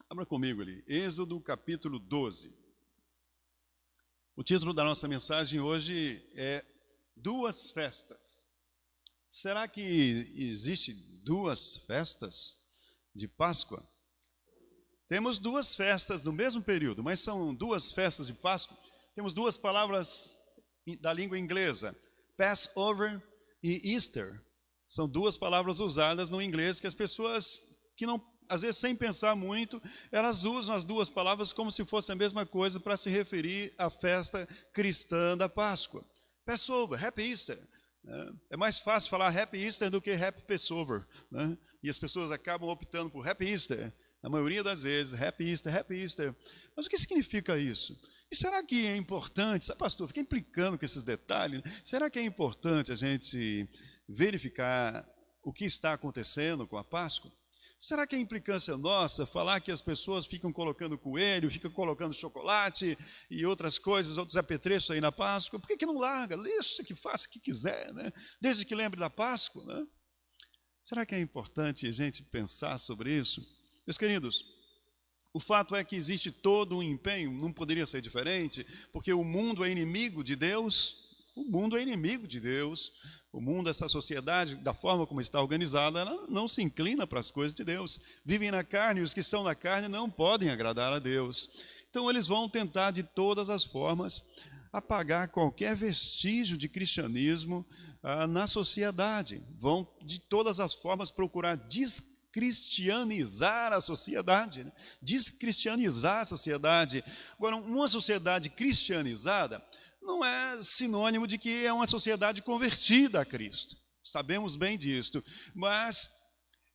Abra comigo ali, Êxodo capítulo 12. O título da nossa mensagem hoje é Duas Festas. Será que existe duas festas de Páscoa? Temos duas festas no mesmo período, mas são duas festas de Páscoa. Temos duas palavras da língua inglesa, Passover e Easter. São duas palavras usadas no inglês que as pessoas que não, às vezes sem pensar muito, elas usam as duas palavras como se fosse a mesma coisa para se referir à festa cristã da Páscoa. Passover, Happy Easter. É mais fácil falar Happy Easter do que Happy Passover, né? E as pessoas acabam optando por Happy Easter, a maioria das vezes, Happy Easter, Happy Easter. Mas o que significa isso? E será que é importante, sabe, pastor, fica implicando com esses detalhes, será que é importante a gente verificar o que está acontecendo com a Páscoa? Será que é implicância nossa falar que as pessoas ficam colocando coelho, ficam colocando chocolate e outras coisas, outros apetrechos aí na Páscoa? Por que não larga? Deixa que faça o que quiser, né? Desde que lembre da Páscoa, né? Será que é importante a gente pensar sobre isso? Meus queridos, o fato é que existe todo um empenho, não poderia ser diferente, porque o mundo é inimigo de Deus. O mundo é inimigo de Deus. O mundo, essa sociedade, da forma como está organizada, ela não se inclina para as coisas de Deus. Vivem na carne e os que são na carne não podem agradar a Deus. Então eles vão tentar de todas as formas apagar qualquer vestígio de cristianismo na sociedade. Vão de todas as formas procurar descristianizar a sociedade, né? Descristianizar a sociedade. Agora, uma sociedade cristianizada não é sinônimo de que é uma sociedade convertida a Cristo. Sabemos bem disto. Mas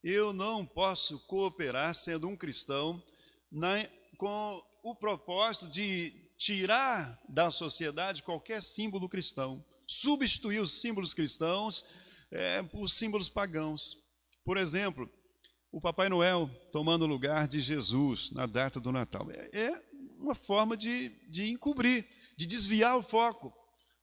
eu não posso cooperar, sendo um cristão, com o propósito de tirar da sociedade qualquer símbolo cristão, substituir os símbolos cristãos por símbolos pagãos. Por exemplo, o Papai Noel tomando o lugar de Jesus na data do Natal. É uma forma de encobrir, de desviar o foco.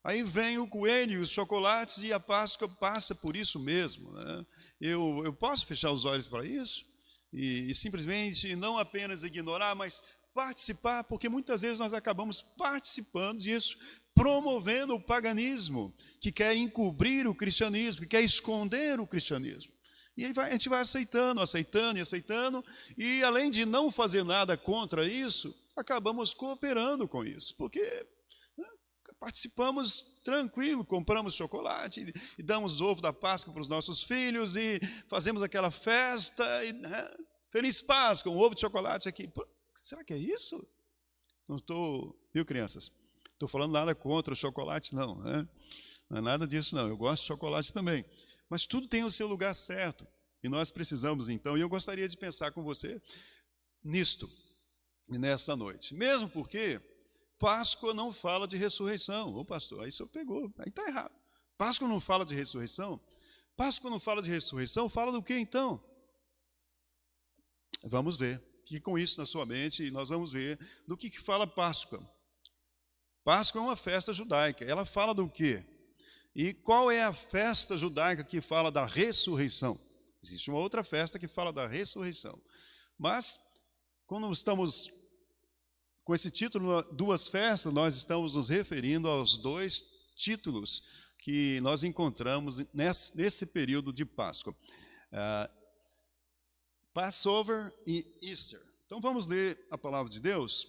Aí vem o coelho e os chocolates e a Páscoa passa por isso mesmo, né? Eu posso fechar os olhos para isso e simplesmente não apenas ignorar, mas participar, porque muitas vezes nós acabamos participando disso, promovendo o paganismo, que quer encobrir o cristianismo, que quer esconder o cristianismo. E aí a gente vai aceitando, e além de não fazer nada contra isso, acabamos cooperando com isso, porque participamos tranquilo, compramos chocolate e damos ovo da Páscoa para os nossos filhos e fazemos aquela festa, feliz Páscoa, um ovo de chocolate aqui. Pô, será que é isso? Não estou, viu, crianças? Estou falando nada contra o chocolate, não, né? Não é nada disso, não. Eu gosto de chocolate também. Mas tudo tem o seu lugar certo. E nós precisamos, então, e eu gostaria de pensar com você nisto, nessa noite. Mesmo porque Páscoa não fala de ressurreição. Ô pastor, aí o senhor pegou, aí está errado. Páscoa não fala de ressurreição? Páscoa não fala de ressurreição, fala do que então? Vamos ver. Fique com isso na sua mente e nós vamos ver do que fala Páscoa. Páscoa é uma festa judaica. Ela fala do quê? E qual é a festa judaica que fala da ressurreição? Existe uma outra festa que fala da ressurreição. Mas, quando estamos com esse título, duas festas, nós estamos nos referindo aos dois títulos que nós encontramos nesse período de Páscoa. Passover e Easter. Então vamos ler a palavra de Deus.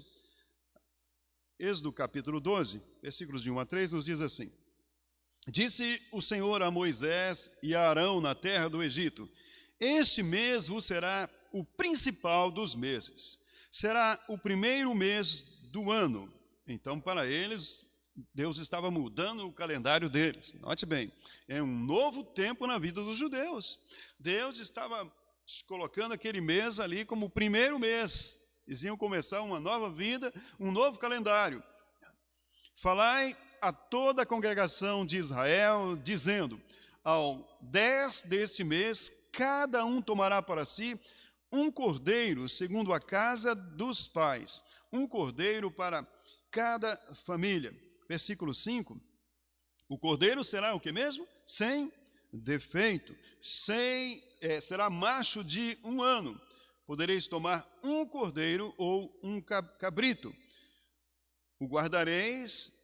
Êxodo capítulo 12, versículos de 1 a 3, nos diz assim: Disse o Senhor a Moisés e a Arão na terra do Egito: Este mês vos será o principal dos meses. Será o primeiro mês do ano. Então, para eles, Deus estava mudando o calendário deles. Note bem, é um novo tempo na vida dos judeus. Deus estava colocando aquele mês ali como o primeiro mês. Eles iam começar uma nova vida, um novo calendário. Falai a toda a congregação de Israel, dizendo: ao 10 deste mês, cada um tomará para si um cordeiro, segundo a casa dos pais, um cordeiro para cada família. Versículo 5, o cordeiro será o que mesmo? Sem defeito, será macho de 1 ano, podereis tomar um cordeiro ou um cabrito. O guardareis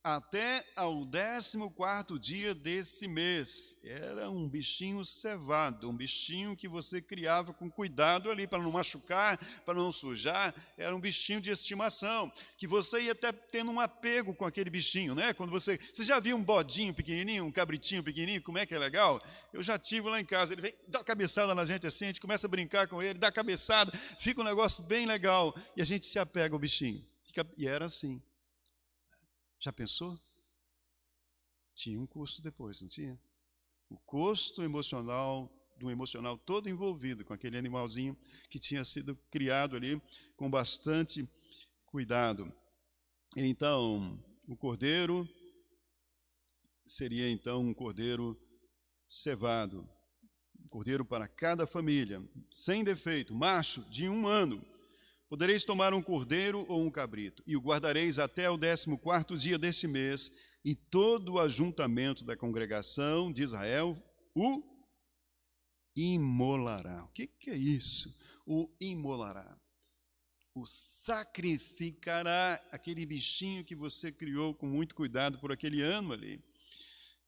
até ao 14º dia desse mês. Era um bichinho cevado, um bichinho que você criava com cuidado ali, para não machucar, para não sujar. Era um bichinho de estimação, que você ia até tendo um apego com aquele bichinho, né? Quando você já viu um bodinho pequenininho, um cabritinho pequenininho, como é que é legal? Eu já tive lá em casa, ele vem, dá uma cabeçada na gente assim, a gente começa a brincar com ele, dá a cabeçada, fica um negócio bem legal, e a gente se apega ao bichinho. E era assim. Já pensou? Tinha um custo depois, não tinha? O custo emocional, do emocional todo envolvido com aquele animalzinho que tinha sido criado ali com bastante cuidado. Então, o cordeiro seria então um cordeiro cevado, um cordeiro para cada família, sem defeito, macho de 1 ano. Podereis tomar um cordeiro ou um cabrito, e o guardareis até o 14º dia deste mês, e todo o ajuntamento da congregação de Israel o imolará. O que é isso? O imolará. O sacrificará, aquele bichinho que você criou com muito cuidado por aquele ano ali.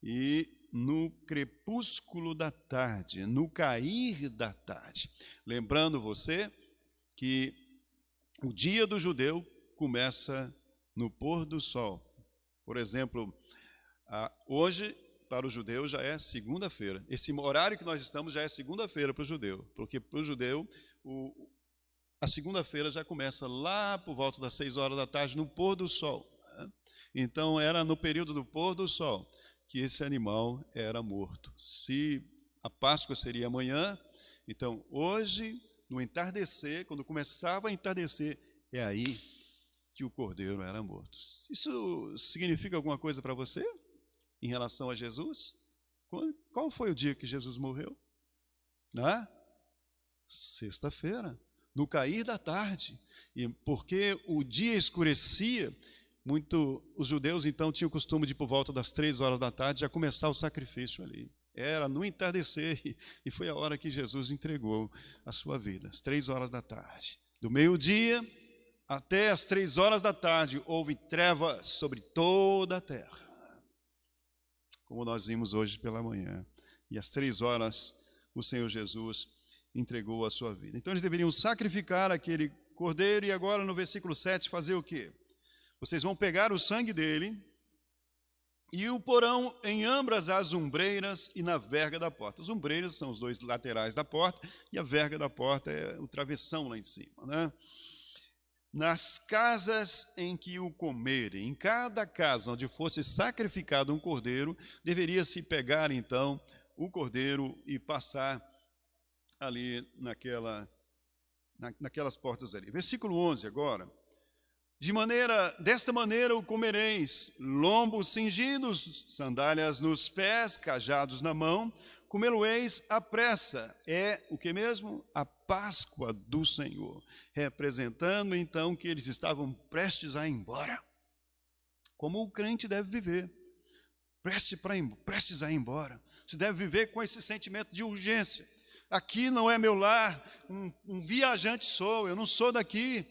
E no crepúsculo da tarde, no cair da tarde. Lembrando você que o dia do judeu começa no pôr do sol. Por exemplo, hoje, para o judeu, já é segunda-feira. Esse horário que nós estamos já é segunda-feira para o judeu, porque para o judeu, a segunda-feira já começa lá por volta das 6 horas da tarde, no pôr do sol. Então, era no período do pôr do sol que esse animal era morto. Se a Páscoa seria amanhã, então hoje, no entardecer, quando começava a entardecer, é aí que o cordeiro era morto. Isso significa alguma coisa para você em relação a Jesus? Qual foi o dia que Jesus morreu? Sexta-feira, no cair da tarde. E porque o dia escurecia, os judeus então tinham o costume de, por volta das 3 horas da tarde, já começar o sacrifício ali. Era no entardecer, e foi a hora que Jesus entregou a sua vida, às 3 horas da tarde. Do meio-dia até as 3 horas da tarde, houve trevas sobre toda a terra, como nós vimos hoje pela manhã. E às 3 horas, o Senhor Jesus entregou a sua vida. Então, eles deveriam sacrificar aquele cordeiro, e agora no versículo 7, fazer o quê? Vocês vão pegar o sangue dele e o porão em ambas as umbreiras e na verga da porta. As umbreiras são os 2 laterais da porta, e a verga da porta é o travessão lá em cima, né? Nas casas em que o comerem, em cada casa onde fosse sacrificado um cordeiro, deveria-se pegar então o cordeiro e passar ali naquelas portas ali. Versículo 11 agora. Desta maneira o comereis, lombos cingidos, sandálias nos pés, cajados na mão, comê-lo-eis à pressa. É o que mesmo? A Páscoa do Senhor, representando então que eles estavam prestes a ir embora. Como o crente deve viver, prestes a ir embora. Você deve viver com esse sentimento de urgência. Aqui não é meu lar, um viajante sou, eu não sou daqui.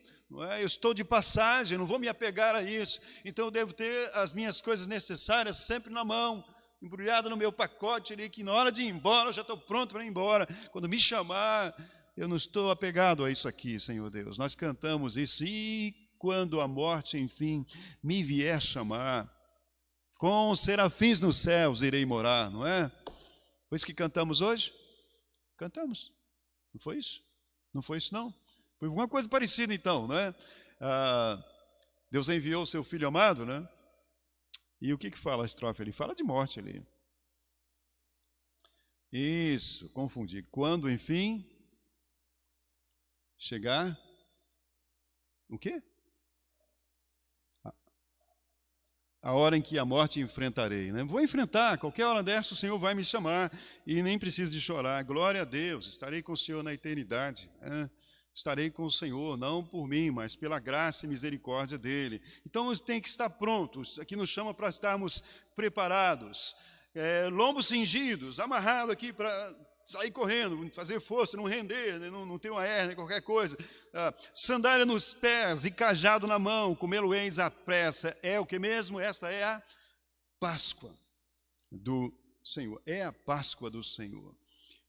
Eu estou de passagem, não vou me apegar a isso. Então eu devo ter as minhas coisas necessárias sempre na mão, embrulhada no meu pacote ali, que na hora de ir embora eu já estou pronto para ir embora. Quando me chamar, eu não estou apegado a isso aqui, Senhor Deus. Nós cantamos isso. E quando a morte, enfim, me vier chamar, com os serafins nos céus irei morar, não é? Foi isso que cantamos hoje? Cantamos. Não foi isso? Não foi isso, não? Foi alguma coisa parecida, então, né? Deus enviou o seu Filho amado, né? E o que fala a estrofe ali? Fala de morte ali. Isso, confundi. Quando, enfim, chegar, o quê? A hora em que a morte enfrentarei, né? Vou enfrentar, qualquer hora dessa o Senhor vai me chamar, e nem preciso de chorar. Glória a Deus, estarei com o Senhor na eternidade, né? Estarei com o Senhor, não por mim, mas pela graça e misericórdia dEle. Então, tem que estar prontos. Aqui nos chama para estarmos preparados. Lombos cingidos, amarrado aqui sair correndo, fazer força, não render, né? Não ter uma hérnia, qualquer coisa. Sandália nos pés e cajado na mão, comê-lo-eis à pressa. É o que mesmo? Esta é a Páscoa do Senhor. É a Páscoa do Senhor.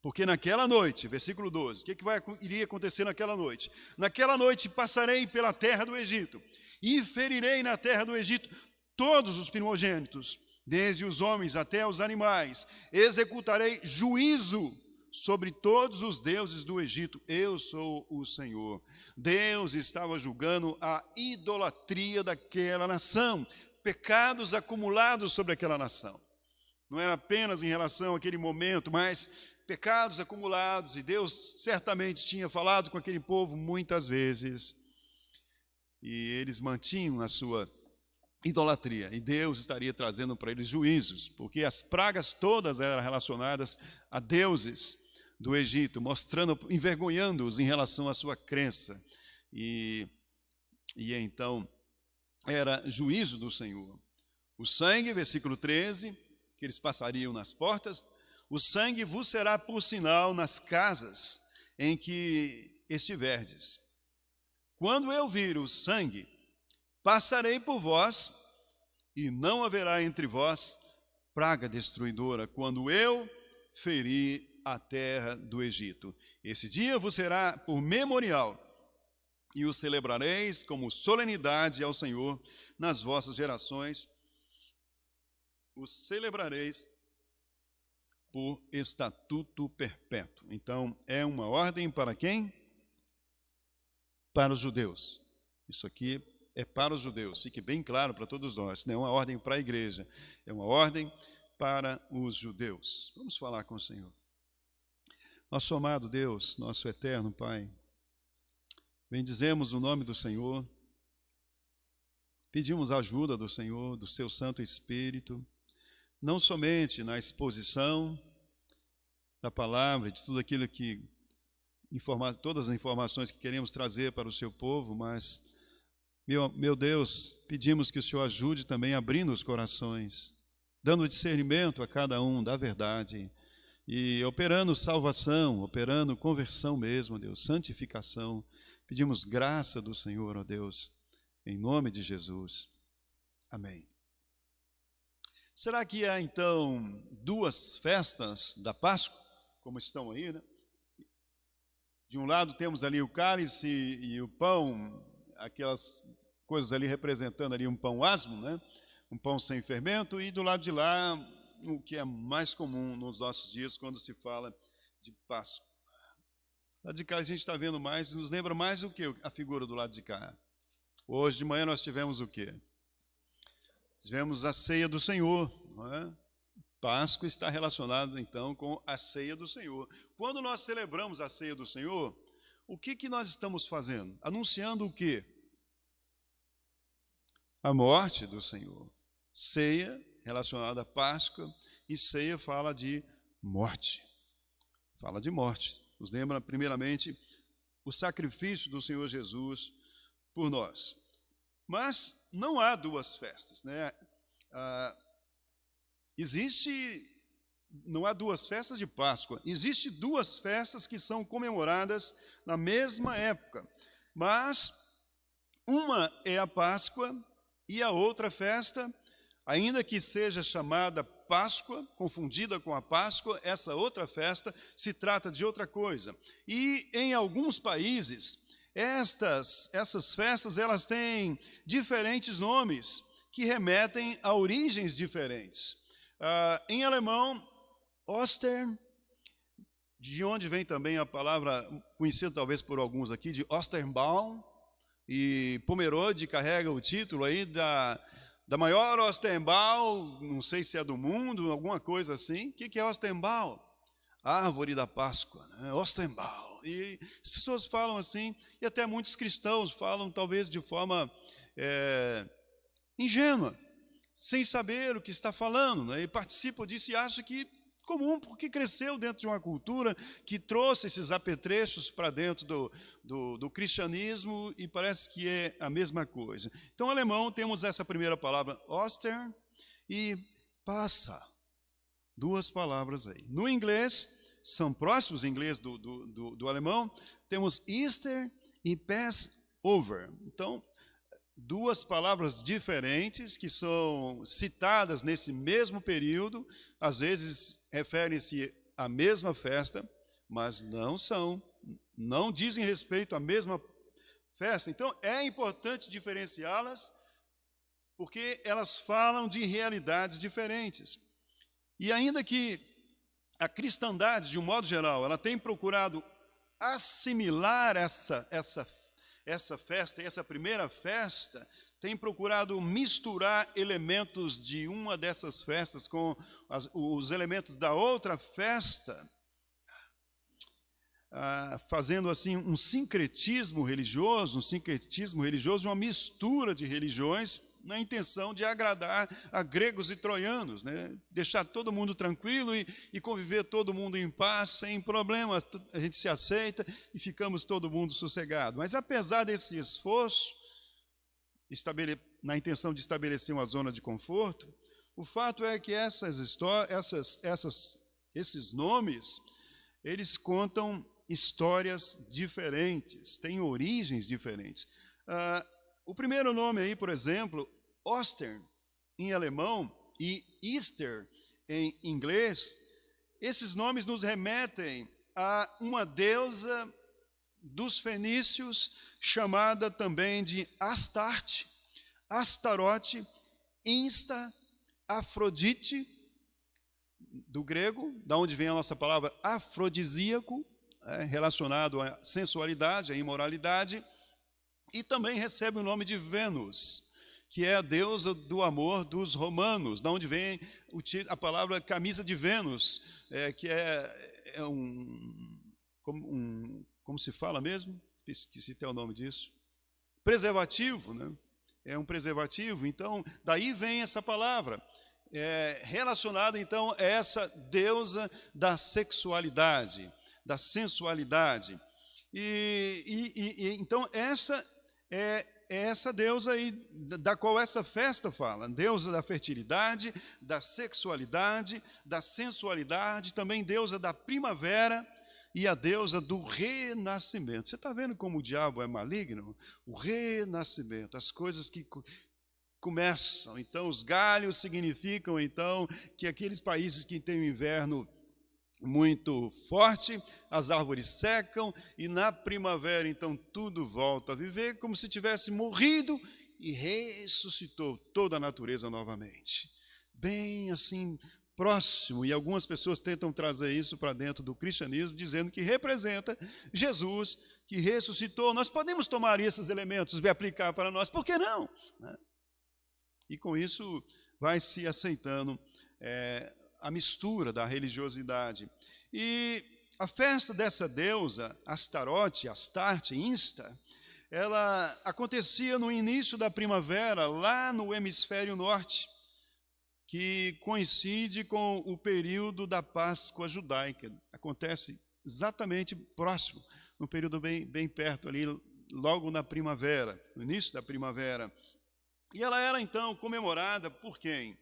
Porque naquela noite, versículo 12, o que iria acontecer naquela noite? Naquela noite passarei pela terra do Egito e ferirei na terra do Egito todos os primogênitos, desde os homens até os animais. Executarei juízo sobre todos os deuses do Egito. Eu sou o Senhor. Deus estava julgando a idolatria daquela nação, pecados acumulados sobre aquela nação. Não era apenas em relação àquele momento, mas pecados acumulados, e Deus certamente tinha falado com aquele povo muitas vezes, e eles mantinham a sua idolatria, e Deus estaria trazendo para eles juízos, porque as pragas todas eram relacionadas a deuses do Egito, mostrando, envergonhando-os em relação à sua crença, e então era juízo do Senhor. O sangue, versículo 13, que eles passariam nas portas, o sangue vos será por sinal nas casas em que estiverdes. Quando eu vir o sangue, passarei por vós, e não haverá entre vós praga destruidora, quando eu ferir a terra do Egito. Esse dia vos será por memorial, e o celebrareis como solenidade ao Senhor nas vossas gerações. O celebrareis por estatuto perpétuo. Então, é uma ordem para quem? Para os judeus. Isso aqui é para os judeus. Fique bem claro para todos nós. Não é uma ordem para a igreja. É uma ordem para os judeus. Vamos falar com o Senhor. Nosso amado Deus, nosso eterno Pai, bendizemos o nome do Senhor. Pedimos a ajuda do Senhor, do seu Santo Espírito, não somente na exposição da palavra, de tudo aquilo que, todas as informações que queremos trazer para o seu povo, mas, meu Deus, pedimos que o Senhor ajude também abrindo os corações, dando discernimento a cada um da verdade, e operando salvação, operando conversão mesmo, Deus, santificação. Pedimos graça do Senhor, ó Deus, em nome de Jesus. Amém. Será que há, então, duas festas da Páscoa, como estão aí, né? De um lado temos ali o cálice e o pão, aquelas coisas ali representando ali um pão asmo, né? Um pão sem fermento, e do lado de lá, o que é mais comum nos nossos dias quando se fala de Páscoa. Do lado de cá a gente está vendo mais, nos lembra mais o que a figura do lado de cá. Hoje de manhã nós tivemos o quê? Tivemos a ceia do Senhor, não é? Páscoa está relacionado então com a ceia do Senhor. Quando nós celebramos a ceia do Senhor, o que nós estamos fazendo? Anunciando o quê? A morte do Senhor. Ceia relacionada à Páscoa, e ceia fala de morte. Fala de morte. Nos lembra primeiramente o sacrifício do Senhor Jesus por nós. Mas não há duas festas, né? Não há duas festas de Páscoa. Existem duas festas que são comemoradas na mesma época. Mas uma é a Páscoa e a outra festa, ainda que seja chamada Páscoa, confundida com a Páscoa, essa outra festa se trata de outra coisa. E em alguns países, essas festas, elas têm diferentes nomes que remetem a origens diferentes. Em alemão, Oster, de onde vem também a palavra, conhecida talvez por alguns aqui, de Osterbaum, e Pomerode carrega o título aí da maior Osterbaum, não sei se é do mundo, alguma coisa assim. O que é Osterbaum? Árvore da Páscoa, né? Osterbaum. E as pessoas falam assim, e até muitos cristãos falam talvez de forma ingênua, sem saber o que está falando, né? E participam disso e acham que comum, porque cresceu dentro de uma cultura que trouxe esses apetrechos para dentro do cristianismo, e parece que é a mesma coisa. Então, em alemão, temos essa primeira palavra, Ostern, e passa. Duas palavras aí. No inglês, são próximos em inglês do alemão, temos Easter e Passover. Então, duas palavras diferentes que são citadas nesse mesmo período, às vezes referem-se à mesma festa, mas não dizem respeito à mesma festa. Então, é importante diferenciá-las, porque elas falam de realidades diferentes. E ainda que a cristandade, de um modo geral, ela tem procurado assimilar essa festa, essa primeira festa, tem procurado misturar elementos de uma dessas festas com os elementos da outra festa, fazendo assim um sincretismo religioso, uma mistura de religiões, na intenção de agradar a gregos e troianos, né? Deixar todo mundo tranquilo e conviver todo mundo em paz, sem problemas, a gente se aceita e ficamos todo mundo sossegado. Mas apesar desse esforço, na intenção de estabelecer uma zona de conforto, o fato é que esses nomes, eles contam histórias diferentes, têm origens diferentes. O primeiro nome aí, por exemplo, Ostern, em alemão, e Easter, em inglês, esses nomes nos remetem a uma deusa dos fenícios, chamada também de Astarte, Astarote, Insta, Afrodite, do grego, da onde vem a nossa palavra afrodisíaco, relacionado à sensualidade, à imoralidade, e também recebe o nome de Vênus, que é a deusa do amor dos romanos, da onde vem a palavra camisa de Vênus, que como se fala mesmo? Esqueci até o nome disso. Preservativo, né? É um preservativo. Então, daí vem essa palavra, relacionada então a essa deusa da sexualidade, da sensualidade. Então, essa é essa deusa aí, da qual essa festa fala, deusa da fertilidade, da sexualidade, da sensualidade, também deusa da primavera e a deusa do renascimento. Você está vendo como o diabo é maligno? O renascimento, as coisas que começam. Então, os galhos significam, então, que aqueles países que têm o inverno muito forte, as árvores secam e na primavera então tudo volta a viver como se tivesse morrido e ressuscitou toda a natureza novamente. Bem assim, próximo, e algumas pessoas tentam trazer isso para dentro do cristianismo, dizendo que representa Jesus que ressuscitou. Nós podemos tomar esses elementos e aplicar para nós, por que não? E com isso vai se aceitando a mistura da religiosidade. E a festa dessa deusa, Astarote, Astarte, Insta, ela acontecia no início da primavera, lá no hemisfério norte, que coincide com o período da Páscoa judaica. Acontece exatamente próximo, num período bem perto ali, logo na primavera, no início da primavera. E ela era então comemorada por quem?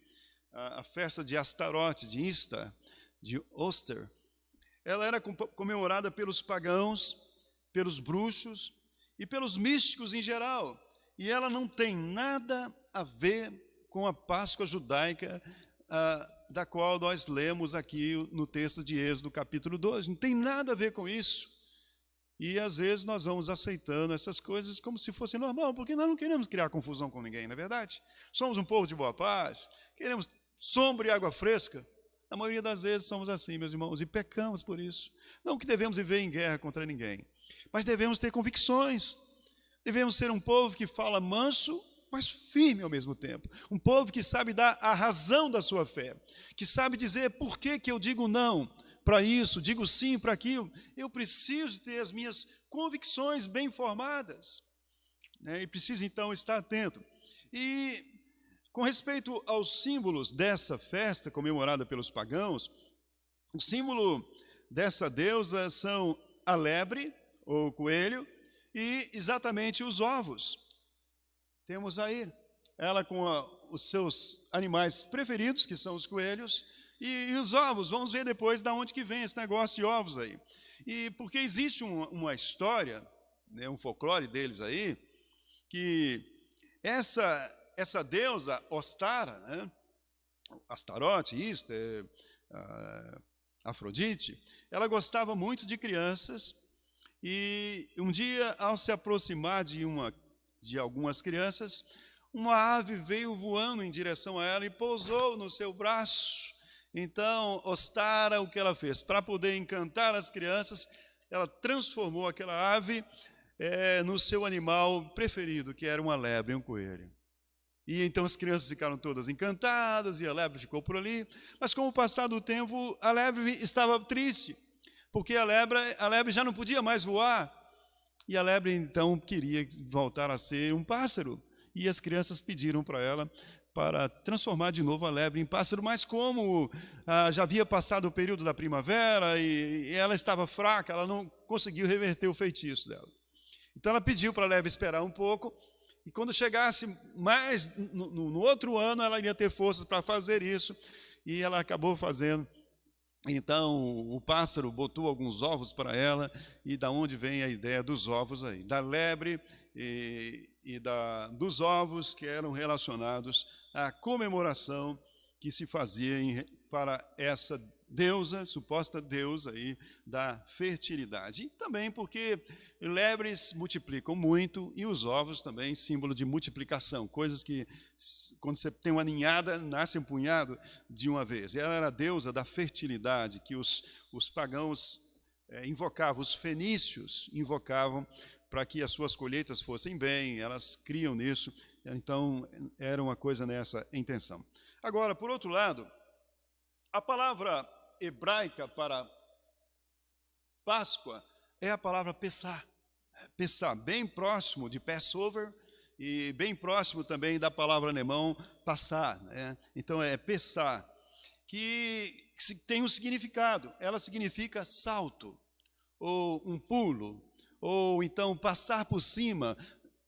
A festa de Astarote, de Insta, de Oster, ela era comemorada pelos pagãos, pelos bruxos e pelos místicos em geral. E ela não tem nada a ver com a Páscoa judaica, da qual nós lemos aqui no texto de Êxodo, capítulo 2. Não tem nada a ver com isso. E às vezes nós vamos aceitando essas coisas como se fosse normal, porque nós não queremos criar confusão com ninguém, não é verdade? Somos um povo de boa paz, queremos sombra e água fresca. A maioria das vezes somos assim, meus irmãos, e pecamos por isso. Não que devemos viver em guerra contra ninguém, mas devemos ter convicções. Devemos ser um povo que fala manso, mas firme ao mesmo tempo. Um povo que sabe dar a razão da sua fé, que sabe dizer por que eu digo não para isso, digo sim para aquilo. Eu preciso ter as minhas convicções bem formadas, né? E preciso então estar atento. E com respeito aos símbolos dessa festa comemorada pelos pagãos, o símbolo dessa deusa são a lebre, ou coelho, e exatamente os ovos. Temos aí ela com os seus animais preferidos, que são os coelhos, E os ovos, vamos ver depois de onde que vem esse negócio de ovos aí. E porque existe uma história, né, um folclore deles aí, que essa deusa Ostara, né, Astarote, Afrodite, ela gostava muito de crianças, e um dia, ao se aproximar de algumas crianças, uma ave veio voando em direção a ela e pousou no seu braço. Então, Ostara, o que ela fez? Para poder encantar as crianças, ela transformou aquela ave no seu animal preferido, que era uma lebre, um coelho. E então as crianças ficaram todas encantadas e a lebre ficou por ali. Mas com o passar do tempo, a lebre estava triste, porque a lebre já não podia mais voar. E a lebre então queria voltar a ser um pássaro. E as crianças pediram para ela para transformar de novo a lebre em pássaro. Mas como já havia passado o período da primavera e ela estava fraca, ela não conseguiu reverter o feitiço dela. Então ela pediu para a lebre esperar um pouco. E quando chegasse mais no outro ano, ela iria ter forças para fazer isso. E ela acabou fazendo. Então o pássaro botou alguns ovos para ela. E da onde vem a ideia dos ovos aí? Da lebre dos ovos que eram relacionados à comemoração que se fazia para essa deusa, suposta deusa aí da fertilidade. E também porque lebres multiplicam muito e os ovos também, símbolo de multiplicação, coisas que, quando você tem uma ninhada, nasce um punhado de uma vez. E ela era a deusa da fertilidade, que os pagãos invocavam, os fenícios invocavam para que as suas colheitas fossem bem, elas criam nisso, então era uma coisa nessa intenção. Agora, por outro lado, a palavra hebraica para Páscoa é a palavra Pessah. Pessah, bem próximo de Passover e bem próximo também da palavra alemão Passar, né? Então é Pessah, que tem um significado. Ela significa salto, ou um pulo, ou então passar por cima,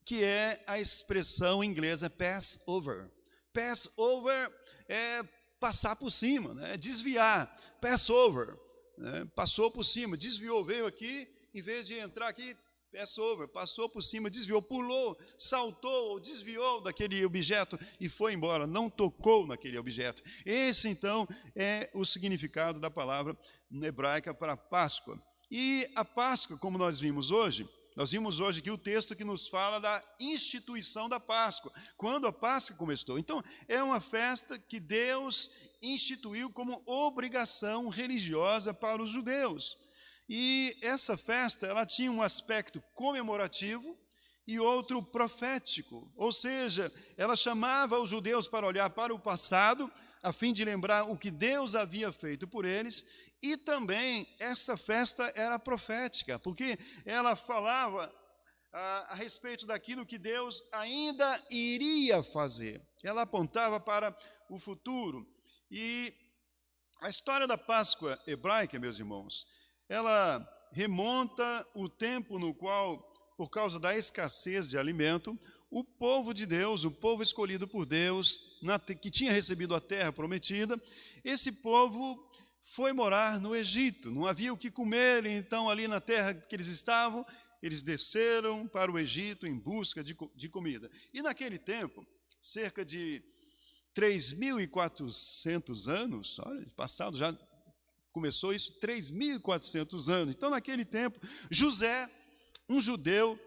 que é a expressão inglesa Passover. Passover é passar por cima, né? Desviar, Passover, né? Passou por cima, desviou, veio aqui, em vez de entrar aqui, Passover, passou por cima, desviou, pulou, saltou, desviou daquele objeto e foi embora, não tocou naquele objeto. Esse, então, é o significado da palavra hebraica para Páscoa. E a Páscoa, como nós vimos hoje aqui o texto que nos fala da instituição da Páscoa, quando a Páscoa começou. Então, é uma festa que Deus instituiu como obrigação religiosa para os judeus. E essa festa, ela tinha um aspecto comemorativo e outro profético, ou seja, ela chamava os judeus para olhar para o passado, a fim de lembrar o que Deus havia feito por eles. E também essa festa era profética, porque ela falava a respeito daquilo que Deus ainda iria fazer. Ela apontava para o futuro. E a história da Páscoa hebraica, meus irmãos, ela remonta o tempo no qual, por causa da escassez de alimento, o povo de Deus, o povo escolhido por Deus, que tinha recebido a terra prometida, esse povo foi morar no Egito, não havia o que comer, então ali na terra que eles estavam, eles desceram para o Egito em busca de comida. E naquele tempo, cerca de 3.400 anos, olha, passado já começou isso, 3.400 anos. Então naquele tempo, José, um judeu,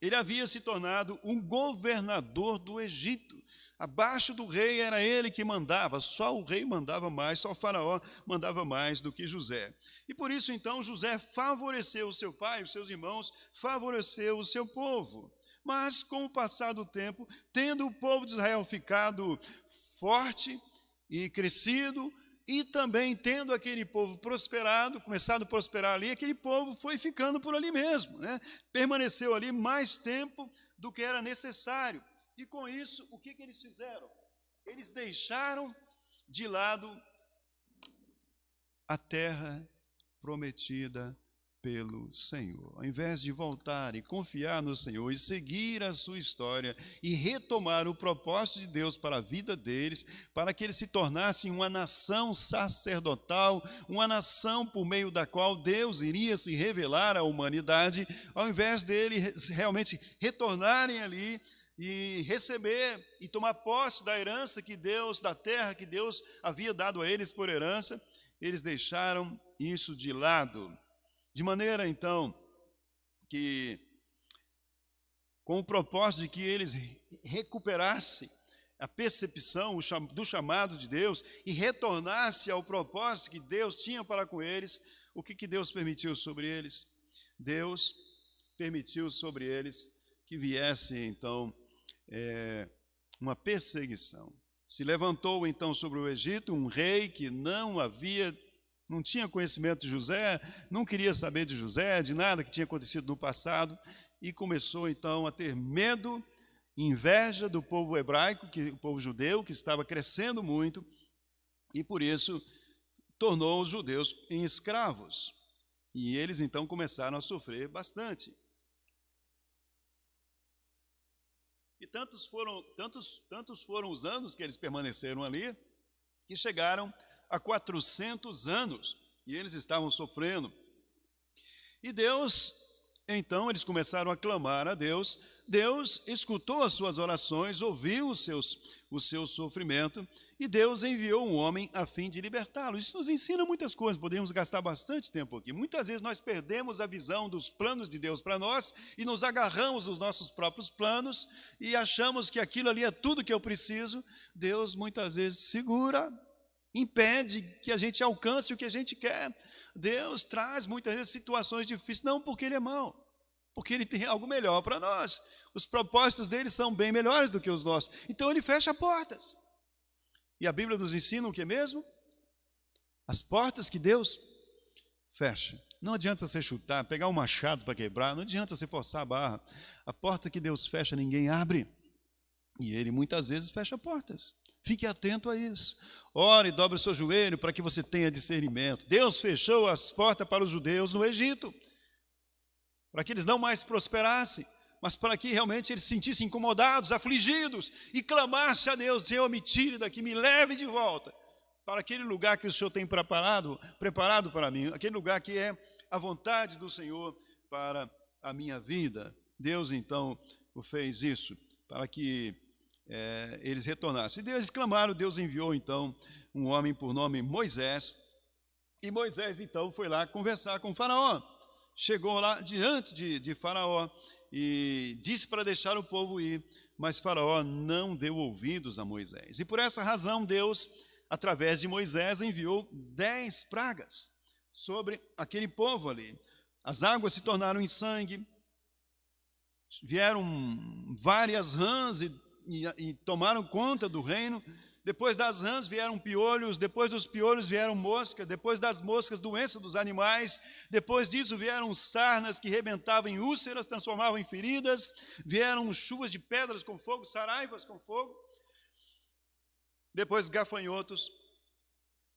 ele havia se tornado um governador do Egito. Abaixo do rei era ele que mandava, só o rei mandava mais, só o faraó mandava mais do que José. E por isso então José favoreceu o seu pai, os seus irmãos, favoreceu o seu povo. Mas com o passar do tempo, tendo o povo de Israel ficado forte e crescido, e também tendo aquele povo prosperado, começado a prosperar ali, aquele povo foi ficando por ali mesmo, né? Permaneceu ali mais tempo do que era necessário. E com isso, o que eles fizeram? Eles deixaram de lado a terra prometida pelo Senhor. Ao invés de voltar e confiar no Senhor e seguir a sua história e retomar o propósito de Deus para a vida deles, para que eles se tornassem uma nação sacerdotal, uma nação por meio da qual Deus iria se revelar à humanidade, ao invés deles realmente retornarem ali e receber e tomar posse da herança que Deus, da terra que Deus havia dado a eles por herança, eles deixaram isso de lado. De maneira, então, que com o propósito de que eles recuperassem a percepção do chamado de Deus e retornassem ao propósito que Deus tinha para com eles, o que Deus permitiu sobre eles? Deus permitiu sobre eles que viesse, então, uma perseguição. Se levantou, então, sobre o Egito um rei que não tinha conhecimento de José, não queria saber de José, de nada que tinha acontecido no passado, e começou então a ter medo, inveja do povo hebraico, o povo judeu, que estava crescendo muito, e por isso tornou os judeus em escravos. E eles então começaram a sofrer bastante. E tantos foram os anos que eles permaneceram ali, que chegaram há 400 anos, e eles estavam sofrendo. E Deus, então, eles começaram a clamar a Deus. Deus escutou as suas orações, ouviu o seu sofrimento, e Deus enviou um homem a fim de libertá-lo. Isso nos ensina muitas coisas, poderíamos gastar bastante tempo aqui. Muitas vezes nós perdemos a visão dos planos de Deus para nós e nos agarramos aos nossos próprios planos e achamos que aquilo ali é tudo que eu preciso. Deus muitas vezes segura, impede que a gente alcance o que a gente quer. Deus traz muitas vezes situações difíceis, não porque Ele é mau, porque Ele tem algo melhor para nós. Os propósitos dele são bem melhores do que os nossos. Então Ele fecha portas. E a Bíblia nos ensina o que mesmo? As portas que Deus fecha. Não adianta você chutar, pegar um machado para quebrar, não adianta você forçar a barra. A porta que Deus fecha, ninguém abre. E Ele muitas vezes fecha portas. Fique atento a isso. Ore e dobre o seu joelho para que você tenha discernimento. Deus fechou as portas para os judeus no Egito, para que eles não mais prosperassem, mas para que realmente eles se sentissem incomodados, afligidos, e clamassem a Deus: Senhor, me tire daqui, me leve de volta para aquele lugar que o Senhor tem preparado para mim, aquele lugar que é a vontade do Senhor para a minha vida. Deus então fez isso para que eles retornassem. E eles clamaram, Deus enviou então um homem por nome Moisés, e Moisés então foi lá conversar com Faraó. Chegou lá diante de Faraó e disse para deixar o povo ir, mas Faraó não deu ouvidos a Moisés. E por essa razão Deus, através de Moisés, enviou 10 pragas sobre aquele povo ali. As águas se tornaram em sangue, vieram várias rãs e tomaram conta do reino. Depois das rãs vieram piolhos, depois dos piolhos vieram moscas, depois das moscas, doença dos animais, depois disso vieram sarnas que rebentavam em úlceras, transformavam em feridas, vieram chuvas de pedras com fogo, saraivas com fogo, depois gafanhotos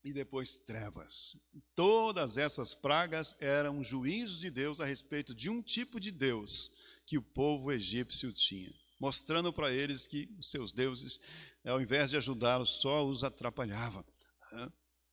e depois trevas. Todas essas pragas eram juízos de Deus a respeito de um tipo de Deus que o povo egípcio tinha, mostrando para eles que os seus deuses, ao invés de ajudá-los, só os atrapalhava.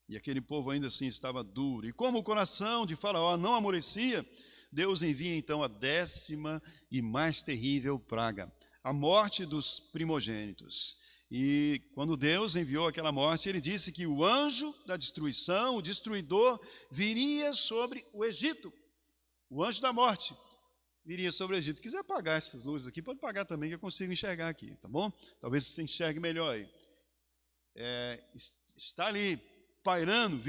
E aquele povo ainda assim estava duro. E como o coração de Faraó não amolecia, Deus envia então a 10ª e mais terrível praga, a morte dos primogênitos. E quando Deus enviou aquela morte, Ele disse que o anjo da destruição, o destruidor, viria sobre o Egito. O anjo da morte viria sobre o Egito. Se quiser apagar essas luzes aqui, pode apagar também, que eu consigo enxergar aqui, tá bom? Talvez você enxergue melhor aí. Está ali pairando,